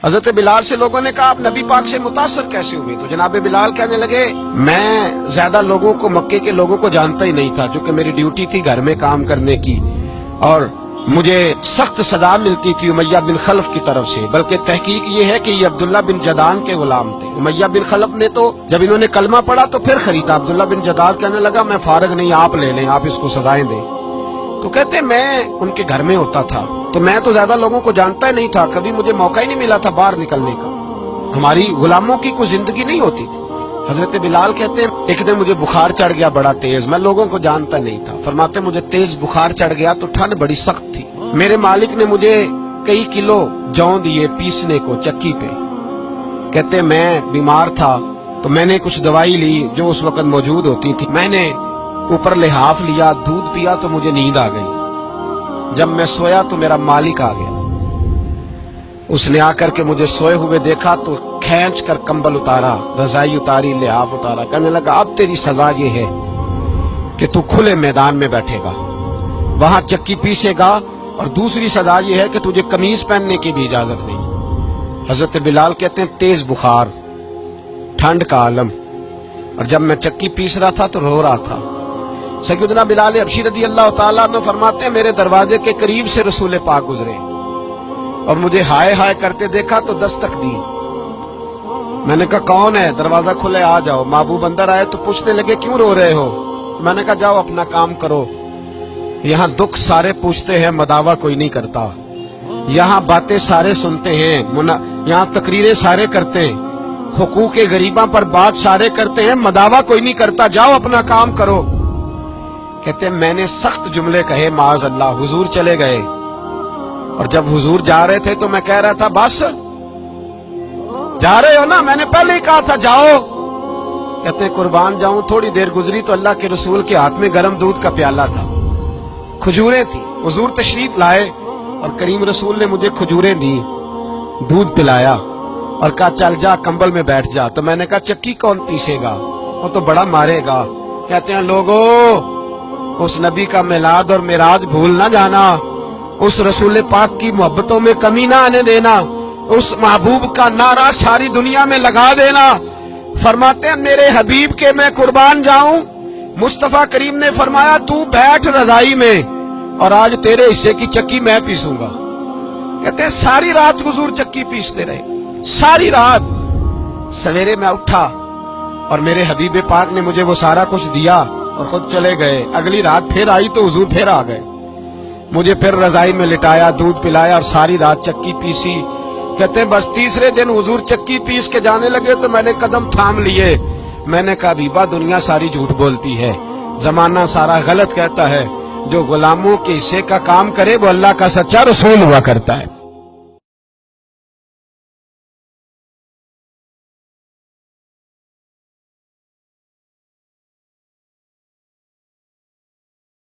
حضرت بلال سے لوگوں نے کہا آپ نبی پاک سے متاثر کیسے ہوئے؟ تو جناب بلال کہنے لگے میں زیادہ لوگوں کو، مکے کے لوگوں کو جانتا ہی نہیں تھا، چونکہ میری ڈیوٹی تھی گھر میں کام کرنے کی، اور مجھے سخت سزا ملتی تھی امیہ بن خلف کی طرف سے، بلکہ تحقیق یہ ہے کہ یہ عبداللہ بن جدعان کے غلام تھے۔ امیہ بن خلف نے تو جب انہوں نے کلمہ پڑھا تو پھر خریدا۔ عبداللہ بن جدعان کہنے لگا میں فارغ نہیں، آپ لے لیں، آپ اس کو سزائیں دیں۔ تو کہتے میں ان کے گھر میں ہوتا تھا، تو میں تو زیادہ لوگوں کو جانتا ہی نہیں تھا، کبھی مجھے موقع ہی نہیں ملا تھا باہر نکلنے کا، ہماری غلاموں کی کوئی زندگی نہیں ہوتی تھی۔ حضرت بلال کہتے ہیں ایک دن مجھے بخار چڑھ گیا بڑا تیز، میں لوگوں کو جانتا نہیں تھا، فرماتے مجھے تیز بخار چڑھ گیا تو ٹھنڈ بڑی سخت تھی، میرے مالک نے مجھے کئی کلو جوں دیے پیسنے کو چکی پہ، کہتے میں بیمار تھا تو میں نے کچھ دوائی لی جو اس وقت موجود ہوتی تھی، میں نے اوپر لحاف لیا، دودھ پیا تو مجھے نیند آ گئی، جب میں سویا تو میرا مالک آ گیا، اس نے آ کر کے مجھے سوئے ہوئے دیکھا تو کھینچ کر کمبل اتارا، رضائی اتاری، لحاف اتارا، کہنے لگا اب تیری سزا یہ ہے کہ تو کھلے میدان میں بیٹھے گا، وہاں چکی پیسے گا، اور دوسری سزا یہ ہے کہ تجھے قمیض پہننے کی بھی اجازت نہیں۔ حضرت بلال کہتے ہیں تیز بخار، ٹھنڈ کا عالم، اور جب میں چکی پیس رہا تھا تو رو رہا تھا۔ سیدنا بلال حبشی رضی اللہ تعالیٰ عنہ فرماتے ہیں میرے دروازے کے قریب سے رسول پاک گزرے اور مجھے ہائے ہائے کرتے دیکھا تو دستک دی، میں نے کہا کون ہے؟ دروازہ کھلے آ جاؤ۔ محبوب اندر آئے تو پوچھنے لگے کیوں رو رہے ہو؟ میں نے کہا جاؤ اپنا کام کرو، یہاں دکھ سارے پوچھتے ہیں مداوا کوئی نہیں کرتا، یہاں باتیں سارے سنتے ہیں، یہاں تقریریں سارے کرتے ہیں، حقوق غریباں پر بات سارے کرتے ہیں، مداوا کوئی نہیں کرتا، جاؤ اپنا کام کرو۔ کہتے ہیں میں نے سخت جملے کہے معاذ اللہ، حضور چلے گئے، اور جب حضور جا رہے تھے تو میں کہہ رہا تھا بس جا رہے ہو نا، میں نے پہلے ہی کہا تھا جاؤ۔ کہتے ہیں قربان جاؤں، تھوڑی دیر گزری تو اللہ کے رسول کے ہاتھ میں گرم دودھ کا پیالہ تھا، کھجوریں تھی، حضور تشریف لائے اور کریم رسول نے مجھے کھجوریں دی، دودھ پلایا اور کہا چل جا کمبل میں بیٹھ جا۔ تو میں نے کہا چکی کون پیسے گا؟ وہ تو بڑا مارے گا۔ کہتے ہیں لوگو اس نبی کا میلاد اور معراج بھول نہ جانا، اس رسول پاک کی محبتوں میں کمی نہ آنے دینا، اس محبوب کا نعرہ ساری دنیا میں لگا دینا۔ فرماتے ہیں میرے حبیب کے میں قربان جاؤں، مصطفیٰ کریم نے فرمایا تو بیٹھ رضائی میں اور آج تیرے حصے کی چکی میں پیسوں گا۔ کہتے ہیں ساری رات حضور چکی پیستے رہے، ساری رات۔ سویرے میں اٹھا اور میرے حبیب پاک نے مجھے وہ سارا کچھ دیا اور خود چلے گئے۔ اگلی رات پھر آئی تو حضور پھر آ گئے، مجھے پھر رضائی میں لٹایا، دودھ پلایا اور ساری رات چکی پیسی۔ کہتے ہیں بس تیسرے دن حضور چکی پیس کے جانے لگے تو میں نے قدم تھام لیے، میں نے کہا حبیبہ دنیا ساری جھوٹ بولتی ہے، زمانہ سارا غلط کہتا ہے، جو غلاموں کے حصے کا کام کرے وہ اللہ کا سچا رسول ہوا کرتا ہے۔